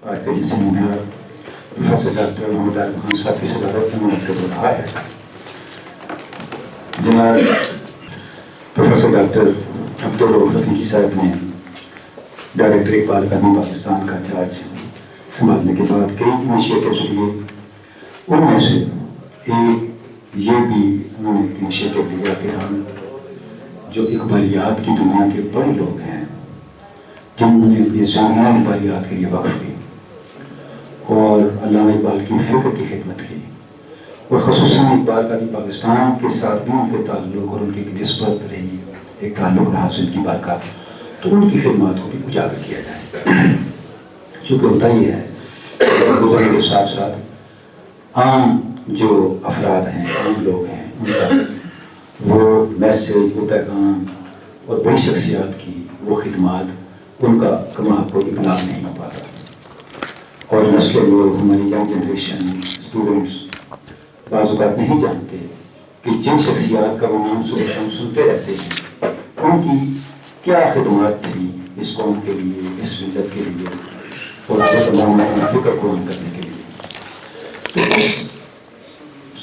آج کا یہ سیمینار پروفیسر ڈاکٹر محمد عارف خان صاحب کی صدارت میں منعقد ہو رہا ہے. جناب پروفیسر ڈاکٹر عبدالرؤف رفیقی صاحب نے ڈائریکٹر اقبال اکیڈمی پاکستان کا چارج سنبھالنے کے بعد کئی انیشیٹوز لیے. ان میں سے ایک یہ بھی انہوں نے انیشیٹو لیا کہ ہم جو اقبالیات کی دنیا کے بڑے لوگ ہیں جنہوں نے اپنی زمینہ اقبالیات کے لیے وقف کی اور علامہ اقبال کی فکر کی خدمت کی اور خصوصاً اقبال اکیڈمی پاکستان کے ساتھ بھی ان کے تعلق اور ان کی نسبت رہی ایک تعلق رہا ان کی برکات، تو ان کی خدمات کو بھی اجاگر کیا جائے. چونکہ ہوتا یہ ہے گزرنے کے ساتھ ساتھ عام جو افراد ہیں عام لوگ ہیں ان کا وہ میسیج وہ پیغام اور بڑی شخصیات کی وہ خدمات ان کا کما کو ابلاغ نہیں ہو پاتا. اور نسلیں لوگ ہماری ینگ جنریشن اسٹوڈنٹس بعض اوقات نہیں جانتے کہ جن شخصیات کا وہ نام صبح ہم سنتے رہتے ہیں ان کی کیا خدمات تھی اس قوم کے لیے، اس ملت کے لیے اور تمام اپنی فکر کو عام کرنے کے لیے. تو اس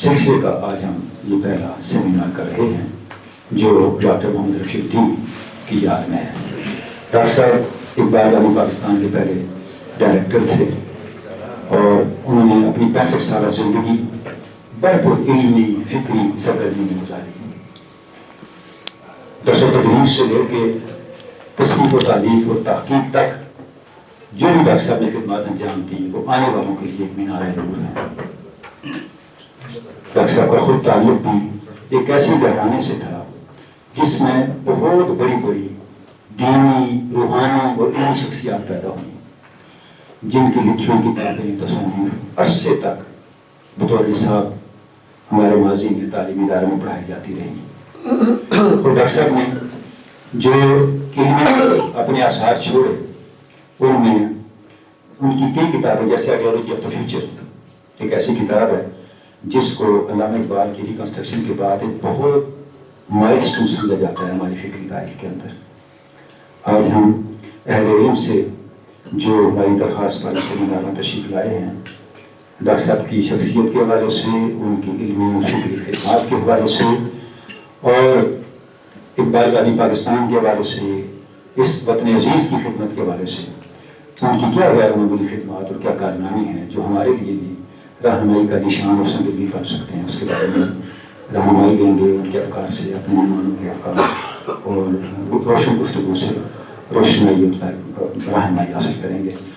سلسلے کا آج ہم یہ پہلا سیمینار کر رہے ہیں جو ڈاکٹر محمد رشید الدین کی یاد میں ہے. ڈاکٹر صاحب اقبال اکیڈمی پاکستان کے پہلے ڈائریکٹر تھے اور انہوں نے اپنی 65 سالہ زندگی بھرپور علمی فکری سرگرمی میں گزاری. درس و تدریس سے لے کے تصنیف و تعلیف اور تحقیق تک جو بھی ڈاکٹر صاحب نے خدمات انجام دی وہ آنے والوں کے لیے ایک مینار نور ہے. ڈاکٹر صاحب کا خود تعلق بھی ایک ایسے گھرانے سے تھا جس میں بہت بڑی بڑی دینی روحانی اور علمی شخصیات پیدا ہوئی جن کی لکھی ہوئی کتابیں تصانیف عرصے تک بطور نصاب ہمارے ماضی میں تعلیمی اداروں میں پڑھائی جاتی رہی. اور ڈاکٹر صاحب نے جو علمی اپنے آثار چھوڑے ان میں ان کی کئی کتابیں جیسے آئیڈیالوجی آف دا فیوچر ایک ایسی کتاب ہے جس کو علامہ اقبال کی ریکنسٹرکشن کے بعد ایک بہت مائلسٹون سمجھا جاتا ہے ہماری فکری تاریخ کے اندر. آج ہم اہل علم سے جو ہماری درخواست والے سیمینار میں تشریف لائے ہیں ڈاکٹر صاحب کی شخصیت کے حوالے سے ان کی علمی اور فکری خدمات کے حوالے سے اور اقبال اکیڈمی پاکستان کے حوالے سے اس وطن عزیز کی خدمت کے حوالے سے ان کی کیا غیر معمولی خدمات اور کیا کارنامے ہیں جو ہمارے لیے بھی رہنمائی کا نشان اور سنگ بھی بن سکتے ہیں، اس کے بارے میں رہنمائی دیں گے. ان کے افکار سے اپنے مہمانوں کے افکار اور روشن گفتگو سے روشنائی رہنمائی حاصل کریں گے.